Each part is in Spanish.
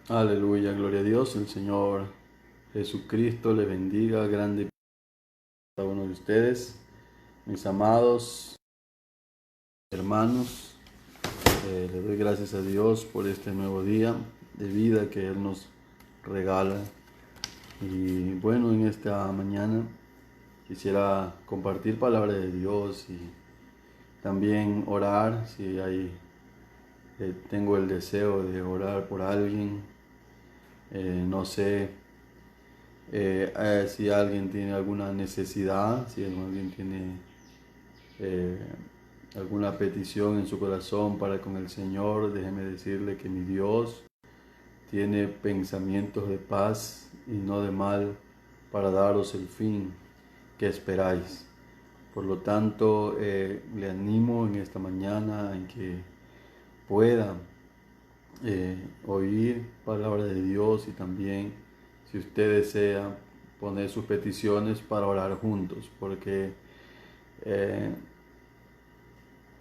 Aleluya, gloria a Dios. El Señor Jesucristo le bendiga grande a cada uno de ustedes, mis amados hermanos. Le doy gracias a Dios por este nuevo día de vida que Él nos regala. Y bueno, en esta mañana quisiera compartir palabra de Dios y también orar si tengo el deseo de orar por alguien. No sé si alguien tiene alguna necesidad, si alguien tiene eh, alguna petición en su corazón para con el Señor, déjeme decirle que mi Dios tiene pensamientos de paz y no de mal para daros el fin que esperáis. Por lo tanto, le animo en esta mañana en que pueda oír palabra de Dios y también, si usted desea, poner sus peticiones para orar juntos, porque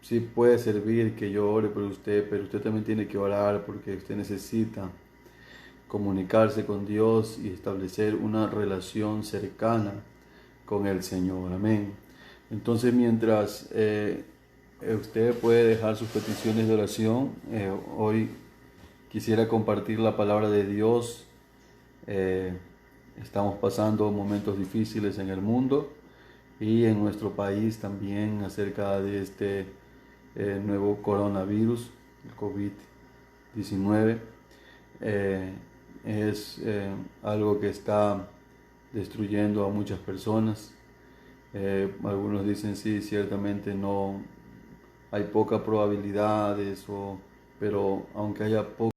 sí puede servir que yo ore por usted, pero usted también tiene que orar porque usted necesita comunicarse con Dios y establecer una relación cercana con el Señor. Amén. Entonces, mientras usted puede dejar sus peticiones de oración, hoy quisiera compartir la palabra de Dios. Estamos pasando momentos difíciles en el mundo y en nuestro país también acerca de este nuevo coronavirus, el COVID-19. Es algo que está destruyendo a muchas personas. Algunos dicen sí, ciertamente no hay pocas probabilidades, pero aunque haya poca,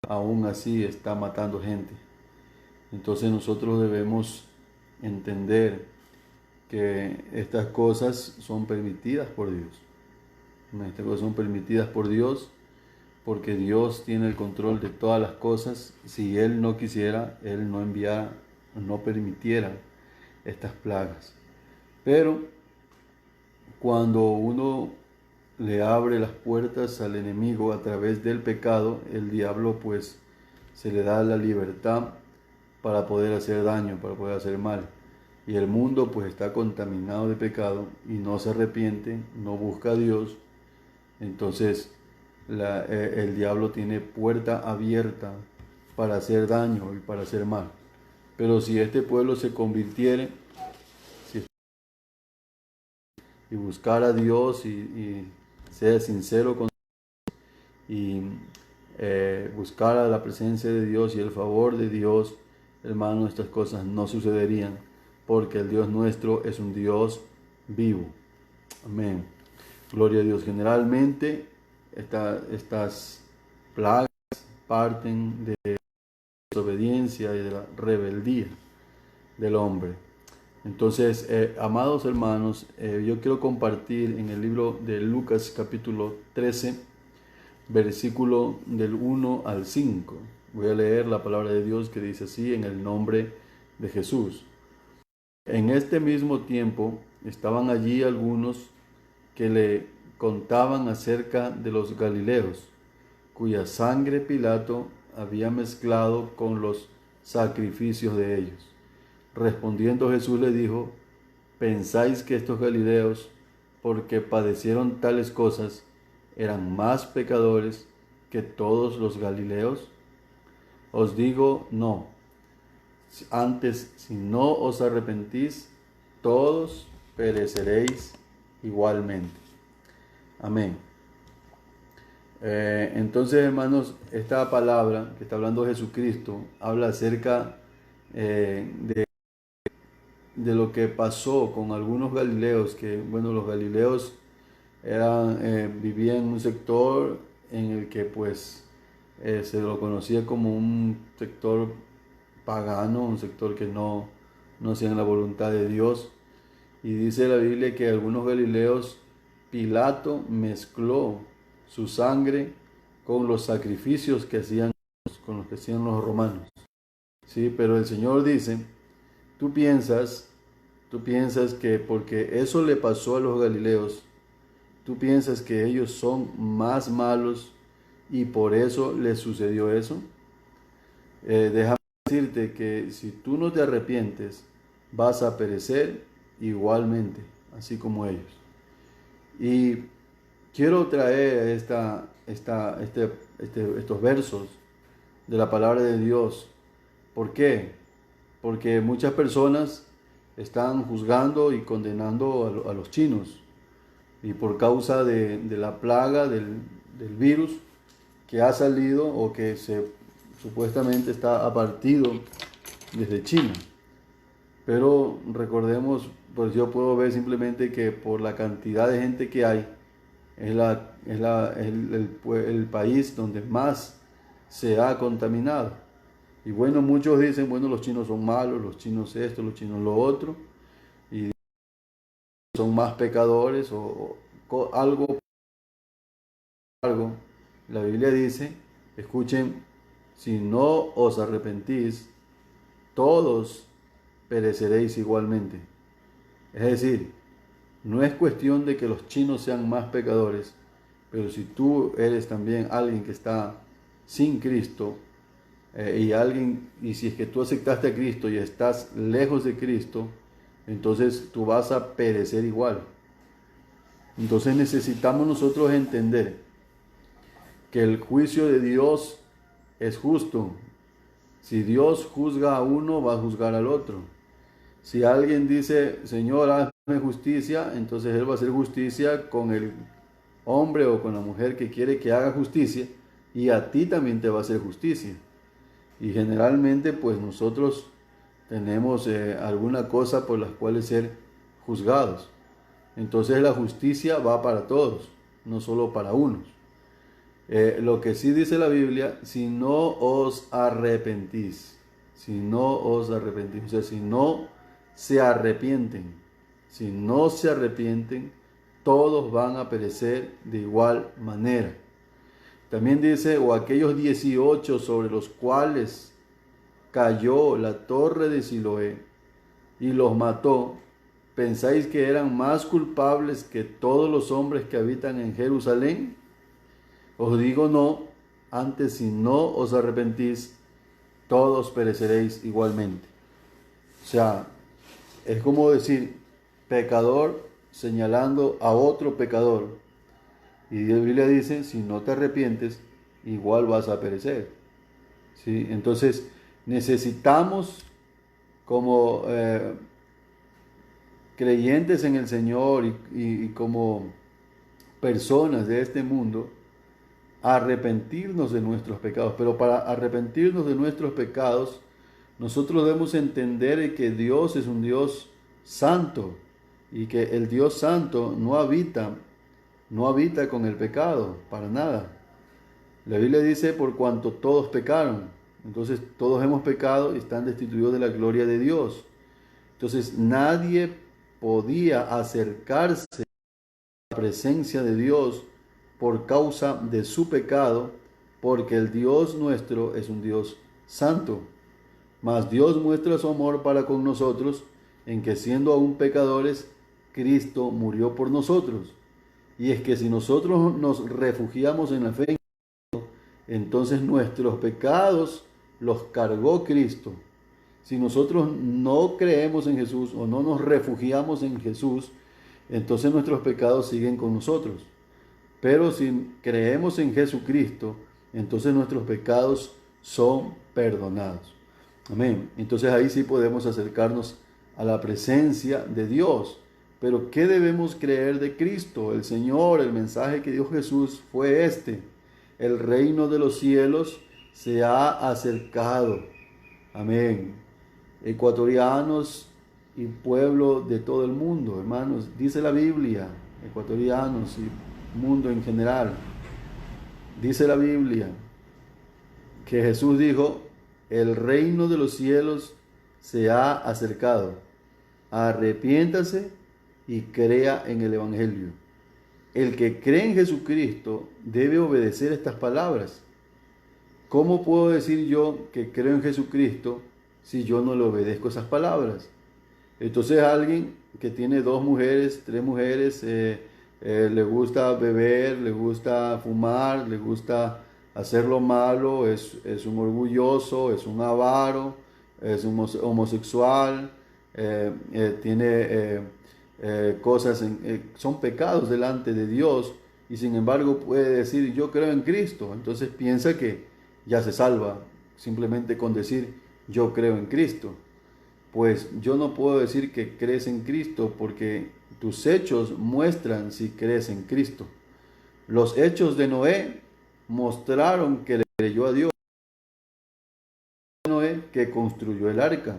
aún así está matando gente. Entonces nosotros debemos entender que estas cosas son permitidas por Dios. Estas cosas son permitidas por Dios porque Dios tiene el control de todas las cosas. Si Él no quisiera, Él no enviara, no permitiera estas plagas. Pero cuando uno le abre las puertas al enemigo a través del pecado, el diablo pues se le da la libertad para poder hacer daño, para poder hacer mal. Y el mundo pues está contaminado de pecado y no se arrepiente, no busca a Dios. Entonces el diablo tiene puerta abierta para hacer daño y para hacer mal. Pero si este pueblo se convirtiere y buscar a Dios y sea sincero con y buscar a la presencia de Dios y el favor de Dios, hermano, estas cosas no sucederían, porque el Dios nuestro es un Dios vivo. Amén. Gloria a Dios. Generalmente estas plagas parten de la desobediencia y de la rebeldía del hombre. Entonces, amados hermanos, yo quiero compartir en el libro de Lucas capítulo 13, versículo del 1 al 5. Voy a leer la palabra de Dios que dice así: en el nombre de Jesús. En este mismo tiempo estaban allí algunos que le contaban acerca de los Galileos, cuya sangre Pilato había mezclado con los sacrificios de ellos. Respondiendo Jesús le dijo: ¿pensáis que estos Galileos, porque padecieron tales cosas, eran más pecadores que todos los Galileos? Os digo, no. Antes, si no os arrepentís, todos pereceréis igualmente. Amén. Entonces, hermanos, esta palabra que está hablando Jesucristo habla acerca de lo que pasó con algunos galileos, que, bueno, los galileos vivían en un sector en el que pues se lo conocía como un sector pagano, un sector que no hacían la voluntad de Dios. Y dice la Biblia que algunos galileos, Pilato mezcló su sangre con los sacrificios que hacían, con los que hacían los romanos. Sí, pero el Señor dice: tú piensas que porque eso le pasó a los galileos, tú piensas que ellos son más malos y por eso le sucedió eso. Déjame decirte que si tú no te arrepientes, vas a perecer igualmente, así como ellos. Y quiero traer estos versos de la palabra de Dios. ¿Por qué? Porque muchas personas están juzgando y condenando a los chinos. Y por causa de la plaga del virus que ha salido o que supuestamente ha partido desde China. Pero recordemos, pues yo puedo ver simplemente que por la cantidad de gente que hay, es el país donde más se ha contaminado. Y bueno, muchos dicen, bueno, los chinos son malos, los chinos esto, los chinos lo otro, y son más pecadores o algo. La Biblia dice, escuchen, si no os arrepentís, todos pereceréis igualmente. Es decir, no es cuestión de que los chinos sean más pecadores, pero si tú eres también alguien que está sin Cristo, y si es que tú aceptaste a Cristo y estás lejos de Cristo, entonces tú vas a perecer igual. Entonces necesitamos nosotros entender que el juicio de Dios es justo. Si Dios juzga a uno, va a juzgar al otro. Si alguien dice, Señor, hazme justicia, entonces Él va a hacer justicia con el hombre o con la mujer que quiere que haga justicia, y a ti también te va a hacer justicia. Y generalmente, pues nosotros tenemos alguna cosa por las cuales ser juzgados. Entonces la justicia va para todos, no solo para unos. Lo que sí dice la Biblia, si no os arrepentís, o sea, si no se arrepienten, todos van a perecer de igual manera. También dice, o aquellos 18 sobre los cuales cayó la torre de Siloé y los mató, ¿pensáis que eran más culpables que todos los hombres que habitan en Jerusalén? Os digo no, antes si no os arrepentís, todos pereceréis igualmente. O sea, es como decir, pecador señalando a otro pecador. Y la Biblia dice, si no te arrepientes, igual vas a perecer. ¿Sí? Entonces, necesitamos como creyentes en el Señor y como personas de este mundo, arrepentirnos de nuestros pecados. Pero para arrepentirnos de nuestros pecados, nosotros debemos entender que Dios es un Dios santo y que el Dios santo no habita con el pecado, para nada. La Biblia dice, por cuanto todos pecaron. Entonces todos hemos pecado y están destituidos de la gloria de Dios. Entonces nadie podía acercarse a la presencia de Dios por causa de su pecado, porque el Dios nuestro es un Dios santo. Mas Dios muestra su amor para con nosotros en que siendo aún pecadores, Cristo murió por nosotros. Y es que si nosotros nos refugiamos en la fe, entonces nuestros pecados los cargó Cristo. Si nosotros no creemos en Jesús o no nos refugiamos en Jesús, entonces nuestros pecados siguen con nosotros. Pero si creemos en Jesucristo, entonces nuestros pecados son perdonados. Amén. Entonces ahí sí podemos acercarnos a la presencia de Dios. Pero ¿qué debemos creer de Cristo? El Señor, el mensaje que dio Jesús fue este: el reino de los cielos se ha acercado. Amén. Ecuatorianos y pueblo de todo el mundo, hermanos, dice la Biblia, ecuatorianos y mundo en general, dice la Biblia que Jesús dijo, el reino de los cielos se ha acercado, arrepiéntase y crea en el Evangelio. El que cree en Jesucristo debe obedecer estas palabras. ¿Cómo puedo decir yo que creo en Jesucristo si yo no le obedezco esas palabras? Entonces alguien que tiene 2 mujeres, 3 mujeres, le gusta beber, le gusta fumar, le gusta hacer lo malo, es un orgulloso, es un avaro, es un homosexual, tiene cosas, son pecados delante de Dios, y sin embargo puede decir yo creo en Cristo. Entonces piensa que ya se salva simplemente con decir yo creo en Cristo. Pues yo no puedo decir que crees en Cristo, porque tus hechos muestran si crees en Cristo. Los hechos de Noé mostraron que le creyó a Dios. Noé que construyó el arca,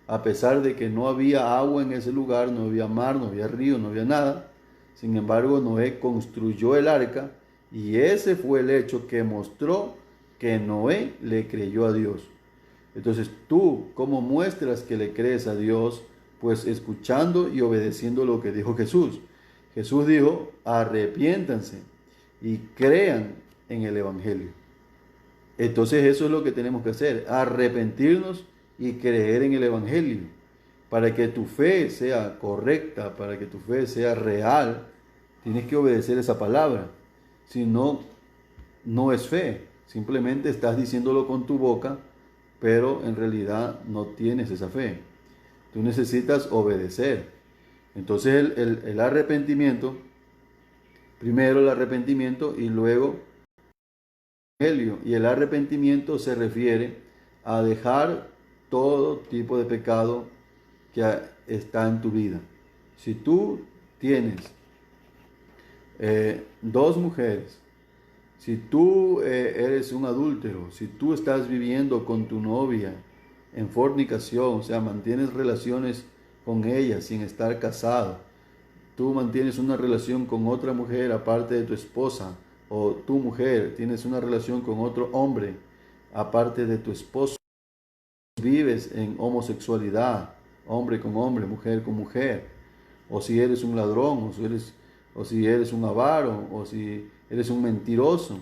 a pesar de que no había agua en ese lugar, no había mar, no había río, no había nada. Sin embargo, Noé construyó el arca, y ese fue el hecho que mostró que Noé le creyó a Dios. Entonces, tú, ¿cómo muestras que le crees a Dios? Pues escuchando y obedeciendo lo que dijo Jesús. Jesús dijo: arrepiéntanse y crean en el Evangelio. Entonces eso es lo que tenemos que hacer: arrepentirnos y creer en el Evangelio. Para que tu fe sea correcta, para que tu fe sea real, tienes que obedecer esa palabra. Si no, no es fe. Simplemente estás diciéndolo con tu boca, pero en realidad no tienes esa fe. Tú necesitas obedecer. Entonces el arrepentimiento, primero el arrepentimiento y luego el Evangelio. Y el arrepentimiento se refiere a dejar todo tipo de pecado que está en tu vida. Si tú tienes dos mujeres, si tú eres un adúltero, si tú estás viviendo con tu novia en fornicación, o sea, mantienes relaciones con ella sin estar casado, tú mantienes una relación con otra mujer aparte de tu esposa, o tu mujer tienes una relación con otro hombre aparte de tu esposo, vives en homosexualidad, hombre con hombre, mujer con mujer, o si eres un ladrón, o si eres un avaro, o si eres un mentiroso.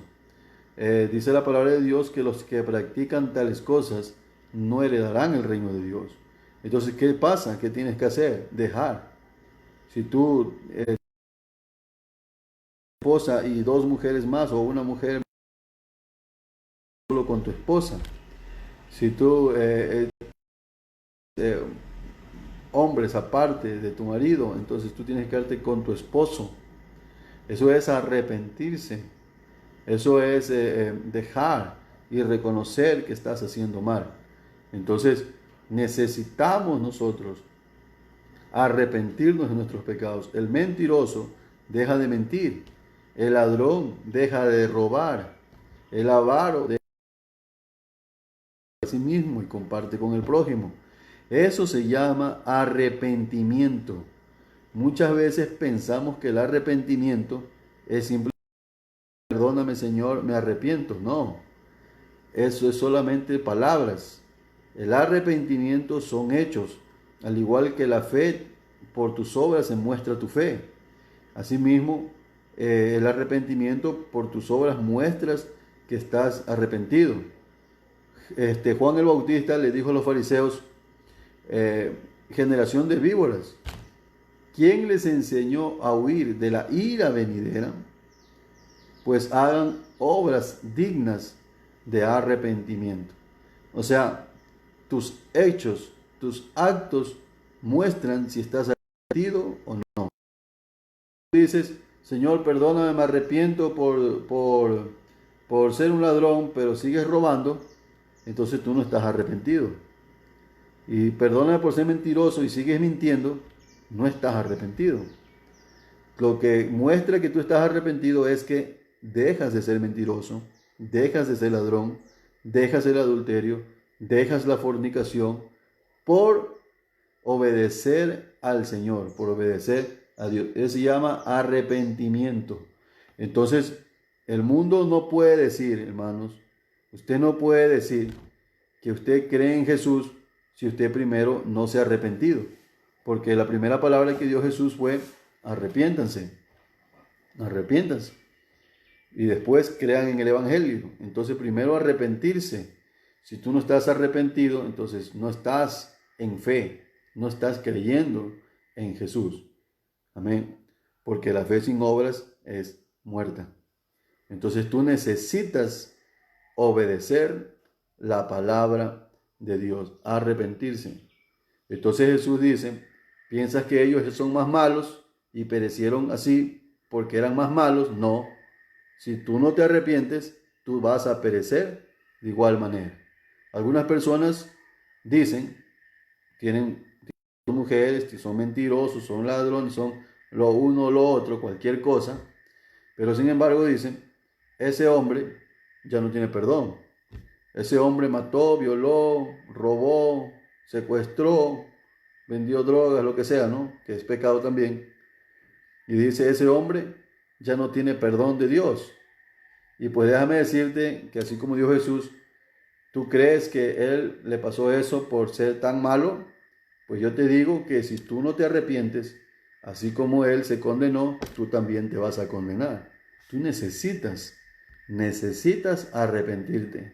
Dice la palabra de Dios que los que practican tales cosas no heredarán el reino de Dios. Entonces, ¿qué pasa? ¿Qué tienes que hacer? Dejar. Si tú eres esposa y dos mujeres más, o una mujer solo con tu esposa, si tú eh, hombres aparte de tu marido, entonces tú tienes que quedarte con tu esposo. Eso es arrepentirse. Eso es dejar y reconocer que estás haciendo mal. Entonces necesitamos nosotros arrepentirnos de nuestros pecados. El mentiroso deja de mentir. El ladrón deja de robar. El avaro deja de sí mismo y comparte con el prójimo. Eso se llama arrepentimiento. Muchas veces pensamos que el arrepentimiento es simplemente perdóname Señor, me arrepiento. No, eso es solamente palabras. El arrepentimiento son hechos. Al igual que la fe, por tus obras se muestra tu fe. Asimismo, el arrepentimiento, por tus obras muestras que estás arrepentido. Juan el Bautista le dijo a los fariseos: generación de víboras, ¿quién les enseñó a huir de la ira venidera? Pues hagan obras dignas de arrepentimiento. O sea, tus hechos, tus actos muestran si estás arrepentido o no. Dices: Señor, perdóname, me arrepiento por ser un ladrón, pero sigues robando, entonces tú no estás arrepentido. Y perdóname por ser mentiroso y sigues mintiendo, no estás arrepentido. Lo que muestra que tú estás arrepentido es que dejas de ser mentiroso, dejas de ser ladrón, dejas el adulterio, dejas la fornicación por obedecer al Señor, por obedecer a Dios. Eso se llama arrepentimiento. Entonces, el mundo no puede decir, hermanos, usted no puede decir que usted cree en Jesús si usted primero no se ha arrepentido. Porque la primera palabra que dio Jesús fue: arrepiéntanse, arrepiéntanse. Y después crean en el Evangelio. Entonces primero arrepentirse. Si tú no estás arrepentido, entonces no estás en fe, no estás creyendo en Jesús. Amén. Porque la fe sin obras es muerta. Entonces tú necesitas obedecer la palabra de Dios, arrepentirse. Entonces Jesús dice, ¿piensas que ellos son más malos y perecieron así porque eran más malos? No, si tú no te arrepientes, tú vas a perecer de igual manera. Algunas personas dicen, tienen mujeres que son mentirosos, son ladrones, son lo uno, lo otro, cualquier cosa, pero sin embargo dicen, ese hombre ya no tiene perdón. Ese hombre mató, violó, robó, secuestró, vendió drogas, lo que sea, ¿no? Que es pecado también. Y dice, ese hombre ya no tiene perdón de Dios. Y pues déjame decirte que así como dijo Jesús, ¿tú crees que él le pasó eso por ser tan malo? Pues yo te digo que si tú no te arrepientes, así como él se condenó, tú también te vas a condenar. Tú necesitas arrepentirte.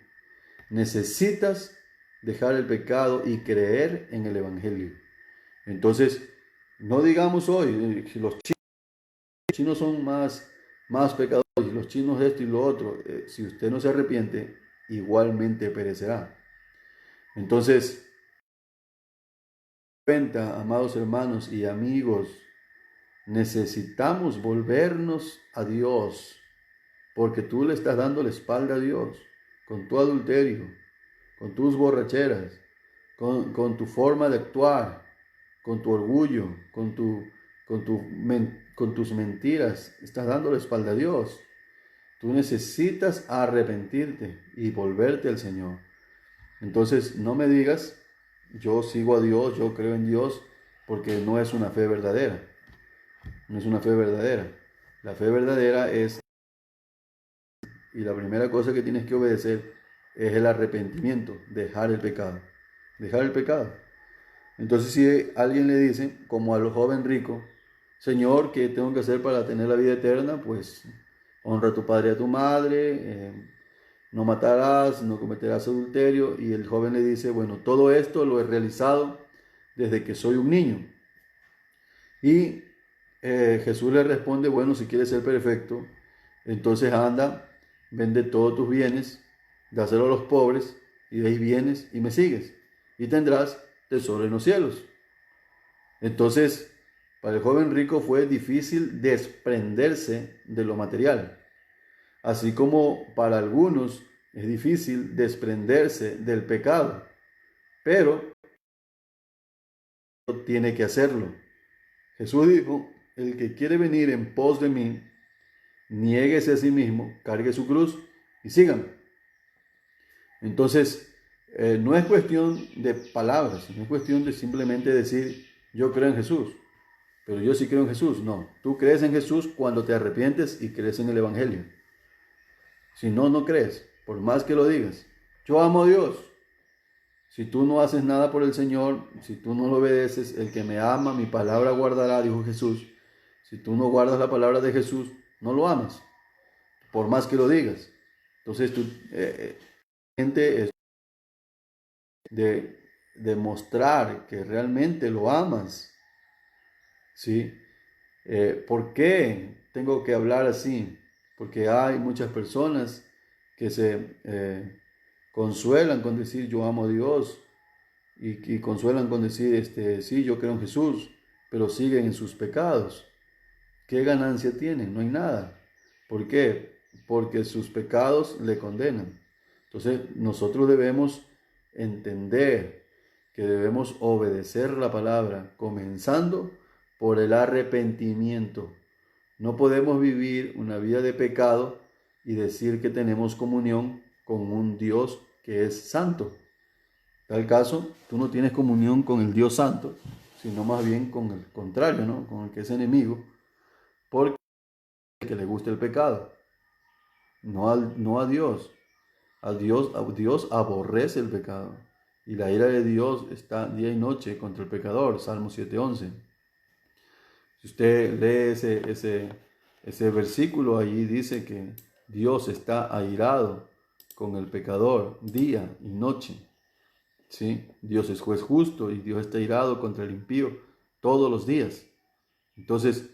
Necesitas dejar el pecado y creer en el Evangelio. Entonces, no digamos hoy, si los chinos son más pecadores, y los chinos esto y lo otro, si usted no se arrepiente, igualmente perecerá. Entonces, cuenta, amados hermanos y amigos, necesitamos volvernos a Dios, porque tú le estás dando la espalda a Dios con tu adulterio, con tus borracheras, con tu forma de actuar, con tu orgullo, con tus mentiras. Estás dando la espalda a Dios. Tú necesitas arrepentirte y volverte al Señor. Entonces, no me digas, yo sigo a Dios, yo creo en Dios, porque no es una fe verdadera. No es una fe verdadera. La fe verdadera es, y la primera cosa que tienes que obedecer es el arrepentimiento, dejar el pecado. Dejar el pecado. Entonces, si alguien le dice, como al joven rico, Señor, ¿qué tengo que hacer para tener la vida eterna? Pues honra a tu padre y a tu madre, no matarás, no cometerás adulterio. Y el joven le dice, bueno, todo esto lo he realizado desde que soy un niño. Y Jesús le responde, bueno, si quieres ser perfecto, entonces anda, vende todos tus bienes, dáselo a los pobres, y de ahí vienes y me sigues, y tendrás tesoro en los cielos. Entonces, para el joven rico fue difícil desprenderse de lo material, así como para algunos es difícil desprenderse del pecado, pero tiene que hacerlo. Jesús dijo, el que quiere venir en pos de mí, niéguese a sí mismo, cargue su cruz y sígame. Entonces, no es cuestión de palabras, no es cuestión de simplemente decir, yo creo en Jesús, pero yo sí creo en Jesús. No, tú crees en Jesús cuando te arrepientes y crees en el Evangelio. Si no, no crees, por más que lo digas. Yo amo a Dios. Si tú no haces nada por el Señor, si tú no lo obedeces, el que me ama, mi palabra guardará, dijo Jesús. Si tú no guardas la palabra de Jesús, no lo amas, por más que lo digas. Entonces, gente es de demostrar que realmente lo amas. ¿Sí? ¿Por qué tengo que hablar así? Porque hay muchas personas que se consuelan con decir yo amo a Dios y consuelan con decir sí, yo creo en Jesús, pero siguen en sus pecados. ¿Qué ganancia tienen? No hay nada. ¿Por qué? Porque sus pecados le condenan. Entonces nosotros debemos entender que debemos obedecer la palabra, comenzando por el arrepentimiento. No podemos vivir una vida de pecado y decir que tenemos comunión con un Dios que es santo. En tal caso, tú no tienes comunión con el Dios santo, sino más bien con el contrario, ¿no? Con el que es enemigo, porque que le gusta el pecado, no a Dios. Dios aborrece el pecado. Y la ira de Dios está día y noche contra el pecador. Salmo 7:11. Si usted lee ese versículo, allí dice que Dios está airado con el pecador día y noche. ¿Sí? Dios es juez justo y Dios está airado contra el impío todos los días. Entonces,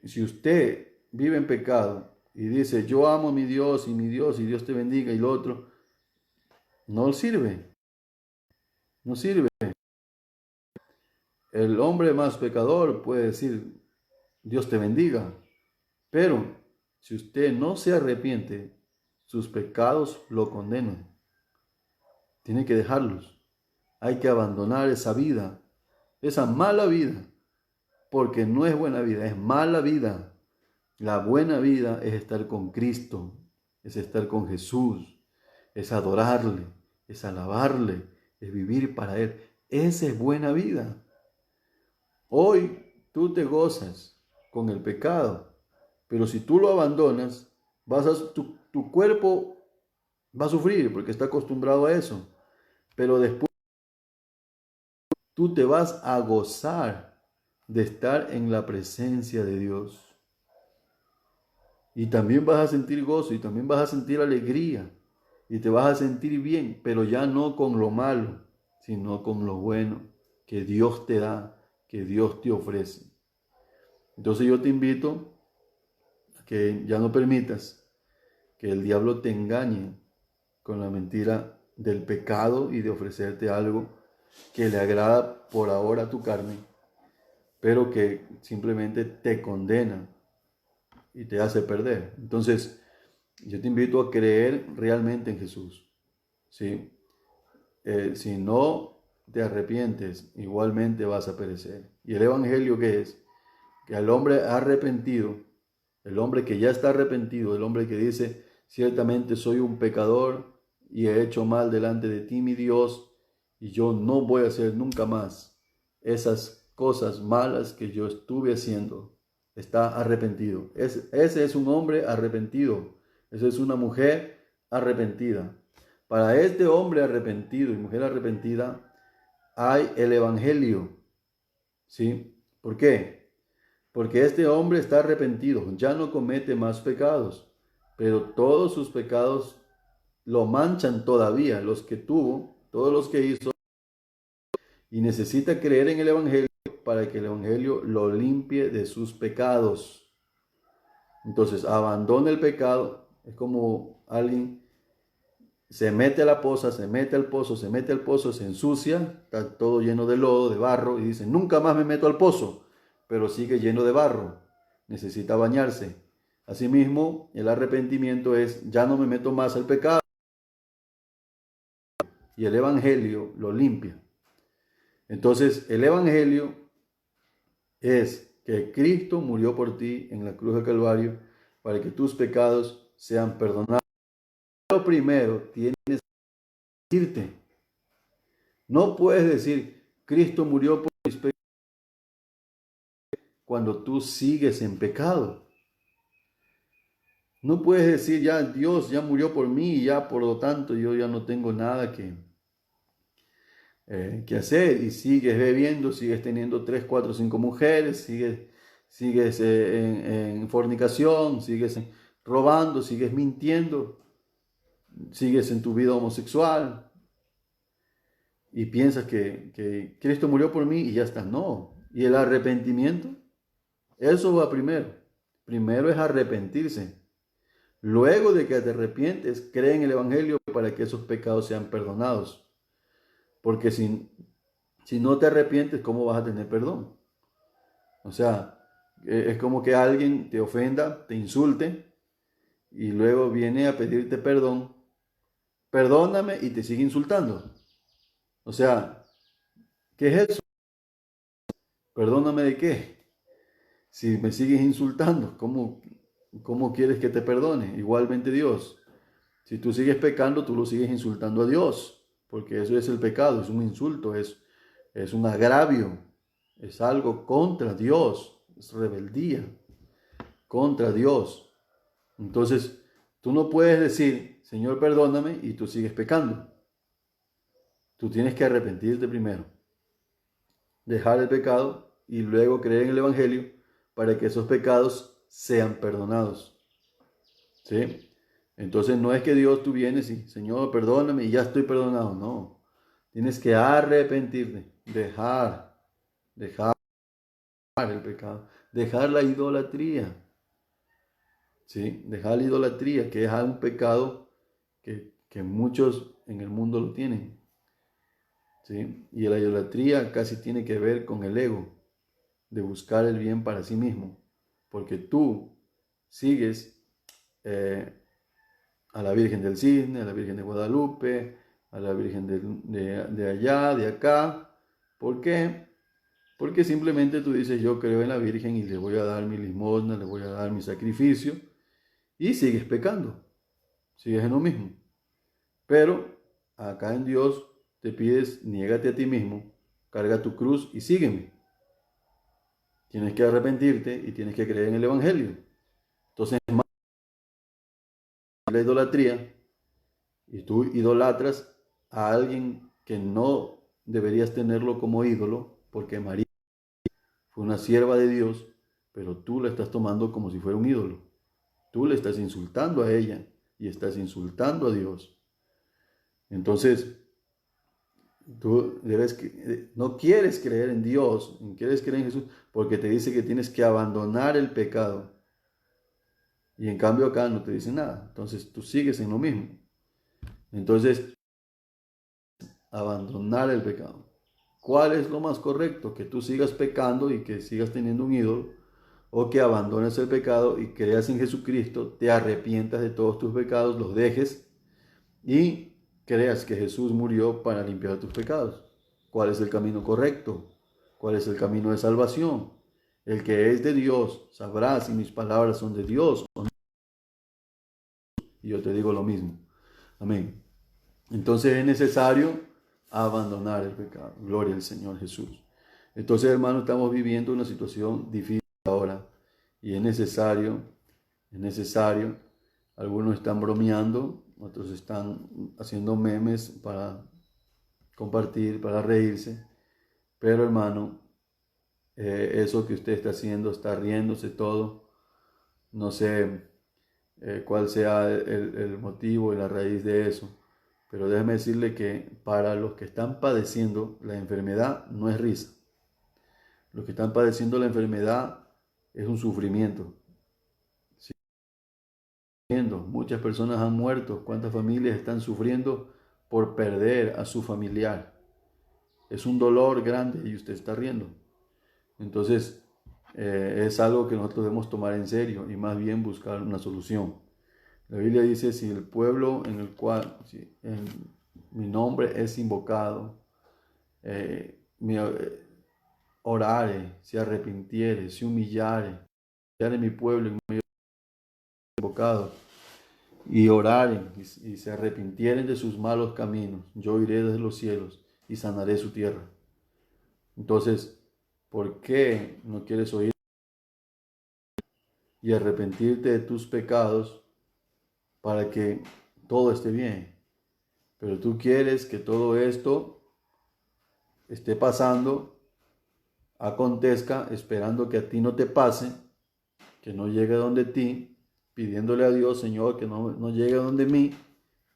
si usted vive en pecado y dice, yo amo a mi Dios, y Dios te bendiga, y lo otro, no sirve, no sirve. El hombre más pecador puede decir, Dios te bendiga, pero si usted no se arrepiente, sus pecados lo condenan. Tiene que dejarlos. Hay que abandonar esa vida, esa mala vida, porque no es buena vida, es mala vida. La buena vida es estar con Cristo, es estar con Jesús, es adorarle, es alabarle, es vivir para Él. Esa es buena vida. Hoy tú te gozas con el pecado, pero si tú lo abandonas, tu cuerpo va a sufrir porque está acostumbrado a eso. Pero después tú te vas a gozar de estar en la presencia de Dios. Y también vas a sentir gozo y también vas a sentir alegría y te vas a sentir bien, pero ya no con lo malo, sino con lo bueno que Dios te da, que Dios te ofrece. Entonces yo te invito a que ya no permitas que el diablo te engañe con la mentira del pecado y de ofrecerte algo que le agrada por ahora a tu carne, pero que simplemente te condena y te hace perder. Entonces, yo te invito a creer realmente en Jesús, ¿sí? Si no te arrepientes, igualmente vas a perecer. ¿Y el Evangelio qué es? Que al hombre arrepentido, el hombre que ya está arrepentido, el hombre que dice, ciertamente soy un pecador y he hecho mal delante de ti, mi Dios, y yo no voy a hacer nunca más esas cosas malas que yo estuve haciendo. Está arrepentido. Ese es un hombre arrepentido. Esa es una mujer arrepentida. Para este hombre arrepentido y mujer arrepentida hay el Evangelio. ¿Sí? ¿Por qué? Porque este hombre está arrepentido, ya no comete más pecados, pero todos sus pecados lo manchan todavía, los que tuvo, todos los que hizo, y necesita creer en el Evangelio para que el Evangelio lo limpie de sus pecados. Entonces, abandona el pecado. Es como alguien se mete a la poza, se mete al pozo, se mete al pozo, se ensucia, está todo lleno de lodo, de barro, y dice, nunca más me meto al pozo, pero sigue lleno de barro, necesita bañarse. Asimismo, el arrepentimiento es, ya no me meto más al pecado, y el Evangelio lo limpia. Entonces, el Evangelio es que Cristo murió por ti en la cruz del Calvario para que tus pecados sean perdonados. Lo primero, tienes que decirte. No puedes decir, Cristo murió por mis pecados cuando tú sigues en pecado. No puedes decir, ya Dios ya murió por mí y ya por lo tanto yo ya no tengo nada que hacer, y sigues bebiendo, sigues teniendo 3, 4, 5 mujeres, sigues en fornicación, sigues robando, sigues mintiendo, sigues en tu vida homosexual y piensas que Cristo murió por mí y ya está. No. Y el arrepentimiento, eso va primero. Primero es arrepentirse. Luego de que te arrepientes, cree en el Evangelio para que esos pecados sean perdonados. Porque si no te arrepientes, ¿cómo vas a tener perdón? O sea, es como que alguien te ofenda, te insulte y luego viene a pedirte perdón. Perdóname y te sigue insultando. O sea, ¿qué es eso? ¿Perdóname de qué? Si me sigues insultando, ¿cómo quieres que te perdone? Igualmente Dios. Si tú sigues pecando, tú lo sigues insultando a Dios, porque eso es el pecado, es un insulto, es un agravio, es algo contra Dios, es rebeldía contra Dios. Entonces, tú no puedes decir, Señor, perdóname, y tú sigues pecando. Tú tienes que arrepentirte primero, dejar el pecado y luego creer en el Evangelio para que esos pecados sean perdonados. ¿Sí? Entonces no es que Dios tú vienes y, Señor, perdóname y ya estoy perdonado. No. Tienes que arrepentirte, dejar el pecado, dejar la idolatría. ¿sí? Dejar la idolatría, que es un pecado que muchos en el mundo lo tienen, ¿sí? Y la idolatría casi tiene que ver con el ego, de buscar el bien para sí mismo, porque tú sigues eh, a la Virgen del Cisne, a la Virgen de Guadalupe, a la Virgen de allá, de acá. ¿Por qué? Porque simplemente tú dices, yo creo en la Virgen y le voy a dar mi limosna, le voy a dar mi sacrificio, y sigues pecando, sigues en lo mismo. Pero acá en Dios te pides, niégate a ti mismo, carga tu cruz y sígueme. Tienes que arrepentirte y tienes que creer en el Evangelio. Entonces, más la idolatría, y tú idolatras a alguien que no deberías tenerlo como ídolo, porque María fue una sierva de Dios, pero tú la estás tomando como si fuera un ídolo. Tú le estás insultando a ella y estás insultando a Dios. Entonces, tú no quieres creer en Dios, no quieres creer en Jesús, porque te dice que tienes que abandonar el pecado. Y en cambio acá no te dice nada. Entonces tú sigues en lo mismo. Entonces, abandonar el pecado. ¿Cuál es lo más correcto? Que tú sigas pecando y que sigas teniendo un ídolo, o que abandones el pecado y creas en Jesucristo, te arrepientas de todos tus pecados, los dejes y creas que Jesús murió para limpiar tus pecados. ¿Cuál es el camino correcto? ¿Cuál es el camino de salvación? El que es de Dios sabrá si mis palabras son de Dios o no. Y yo te digo lo mismo. Amén. Entonces es necesario abandonar el pecado. Gloria al Señor Jesús. Entonces, hermanos, estamos viviendo una situación difícil ahora y es necesario. Algunos están bromeando, otros están haciendo memes para compartir, para reírse. Pero, hermano, eso que usted está haciendo, está riéndose todo. No sé cuál sea el motivo y la raíz de eso. Pero déjeme decirle que para los que están padeciendo la enfermedad no es risa. Los que están padeciendo la enfermedad es un sufrimiento. ¿Sí? Muchas personas han muerto. ¿Cuántas familias están sufriendo por perder a su familiar? Es un dolor grande y usted está riendo. Entonces, es algo que nosotros debemos tomar en serio y más bien buscar una solución. La Biblia dice, si el pueblo en el cual mi nombre es invocado, orare, se arrepintiere, se humillare, en mi pueblo en medio invocado, y oraren y se arrepintieren de sus malos caminos, yo iré desde los cielos y sanaré su tierra. Entonces, ¿por qué no quieres oír y arrepentirte de tus pecados para que todo esté bien? Pero tú quieres que todo esto esté pasando, acontezca, esperando que a ti no te pase, que no llegue donde ti, pidiéndole a Dios, Señor, que no llegue donde mí,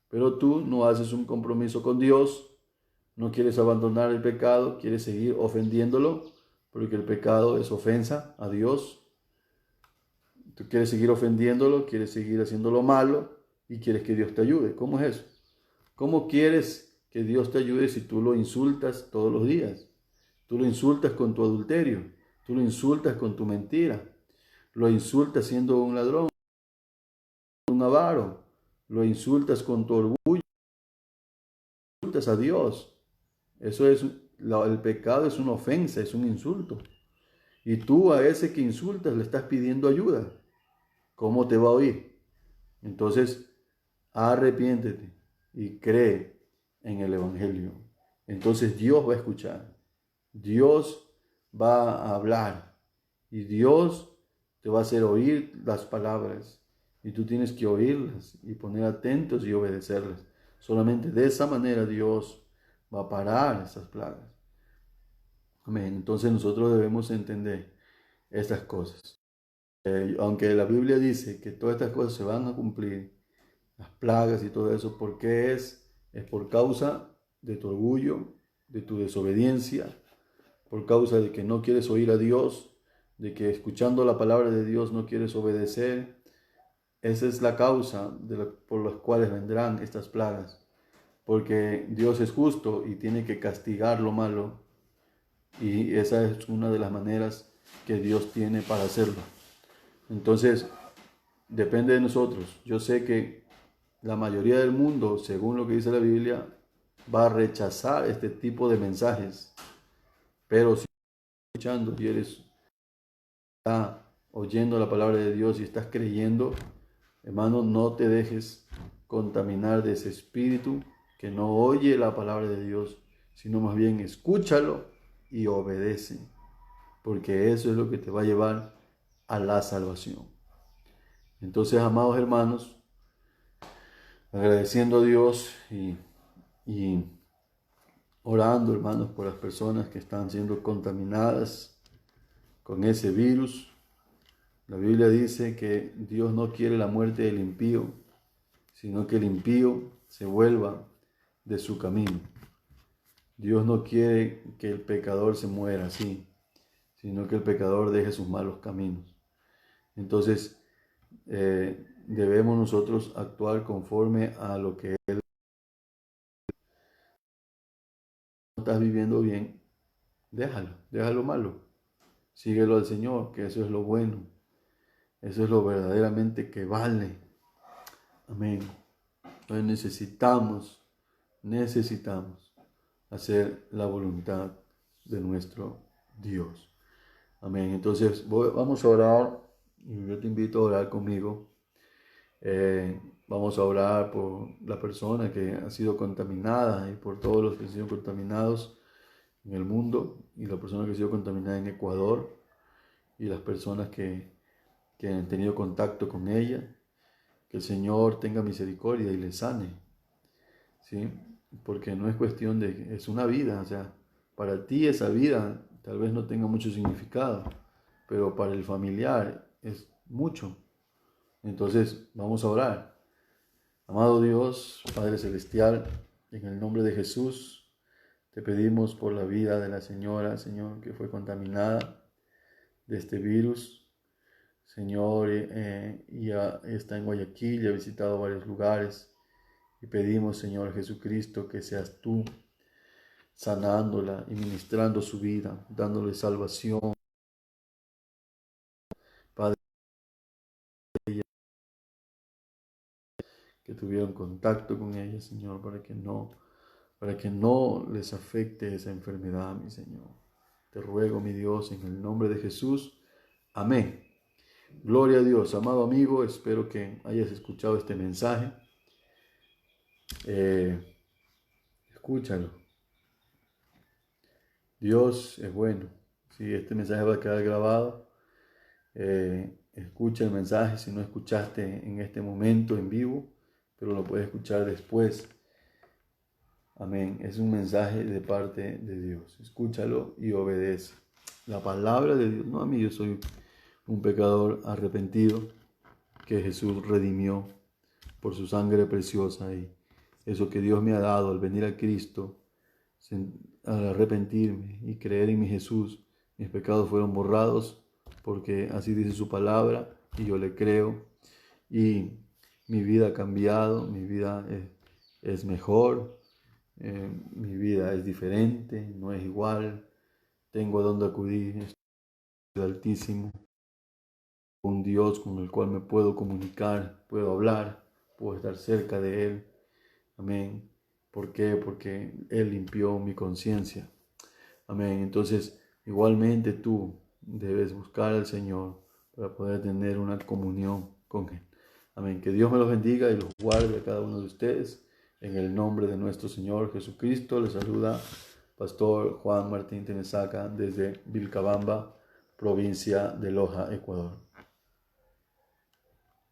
pero tú no haces un compromiso con Dios, no quieres abandonar el pecado, quieres seguir ofendiéndolo, porque el pecado es ofensa a Dios. Tú quieres seguir ofendiéndolo, quieres seguir haciendo lo malo y quieres que Dios te ayude. ¿Cómo es eso? ¿Cómo quieres que Dios te ayude si tú lo insultas todos los días? Tú lo insultas con tu adulterio, tú lo insultas con tu mentira, lo insultas siendo un ladrón, un avaro, lo insultas con tu orgullo, insultas a Dios. Eso es, el pecado es una ofensa, es un insulto. Y tú a ese que insultas le estás pidiendo ayuda. ¿Cómo te va a oír? Entonces, arrepiéntete y cree en el Evangelio. Entonces Dios va a escuchar. Dios va a hablar. Y Dios te va a hacer oír las palabras. Y tú tienes que oírlas y poner atentos y obedecerlas. Solamente de esa manera Dios va a parar esas plagas. Amén. Entonces nosotros debemos entender estas cosas. Aunque la Biblia dice que todas estas cosas se van a cumplir, las plagas y todo eso, ¿por qué es? Es por causa de tu orgullo, de tu desobediencia, por causa de que no quieres oír a Dios, de que escuchando la palabra de Dios no quieres obedecer, esa es la causa por las cuales vendrán estas plagas, porque Dios es justo y tiene que castigar lo malo, y esa es una de las maneras que Dios tiene para hacerlo. Entonces, depende de nosotros. Yo sé que la mayoría del mundo, según lo que dice la Biblia, va a rechazar este tipo de mensajes, pero si estás escuchando y estás oyendo la palabra de Dios y estás creyendo, hermano, no te dejes contaminar de ese espíritu que no oye la palabra de Dios, sino más bien escúchalo y obedece, porque eso es lo que te va a llevar a la salvación. Entonces, amados hermanos, agradeciendo a Dios y orando, hermanos, por las personas que están siendo contaminadas con ese virus. La Biblia dice que Dios no quiere la muerte del impío, sino que el impío se vuelva de su camino. Dios no quiere que el pecador se muera así, sino que el pecador deje sus malos caminos. Entonces, debemos nosotros actuar conforme a lo que Él. No estás viviendo bien, déjalo malo. Síguelo al Señor, que eso es lo bueno. Eso es lo verdaderamente que vale. Amén. Entonces necesitamos hacer la voluntad de nuestro Dios. Amén. Entonces vamos a orar. Yo te invito a orar conmigo. Vamos a orar por la persona que ha sido contaminada y por todos los que han sido contaminados en el mundo, y la persona que ha sido contaminada en Ecuador, y las personas que han tenido contacto con ella. Que el Señor tenga misericordia y le sane, ¿sí? Porque no es cuestión es una vida, o sea, para ti esa vida tal vez no tenga mucho significado, pero para el familiar es mucho. Entonces vamos a orar. Amado Dios, Padre Celestial, en el nombre de Jesús, te pedimos por la vida de la señora, Señor, que fue contaminada de este virus. Señor, ya está en Guayaquil, ya ha visitado varios lugares, y pedimos, Señor Jesucristo, que seas tú sanándola y ministrando su vida, dándole salvación. Padre, que tuvieron contacto con ella, Señor, para que no les afecte esa enfermedad, mi Señor. Te ruego, mi Dios, en el nombre de Jesús. Amén. Gloria a Dios. Amado amigo, espero que hayas escuchado este mensaje. Escúchalo. Dios es bueno. Si este mensaje va a quedar grabado, escucha el mensaje si no escuchaste en este momento en vivo, pero lo puedes escuchar después. Amén. Es un mensaje de parte de Dios. Escúchalo y obedece. La palabra de Dios. No a mí, yo soy un pecador arrepentido que Jesús redimió por su sangre preciosa, y eso que Dios me ha dado al venir a Cristo, al arrepentirme y creer en mi Jesús, mis pecados fueron borrados, porque así dice su palabra y yo le creo, y mi vida ha cambiado, mi vida es mejor, mi vida es diferente, no es igual, tengo a dónde acudir, es el Altísimo, un Dios con el cual me puedo comunicar, puedo hablar, puedo estar cerca de Él. Amén. ¿Por qué? Porque Él limpió mi conciencia. Amén. Entonces, igualmente tú debes buscar al Señor para poder tener una comunión con Él. Amén. Que Dios me los bendiga y los guarde a cada uno de ustedes. En el nombre de nuestro Señor Jesucristo, les saluda Pastor Juan Martín Tenesaca desde Vilcabamba, provincia de Loja, Ecuador.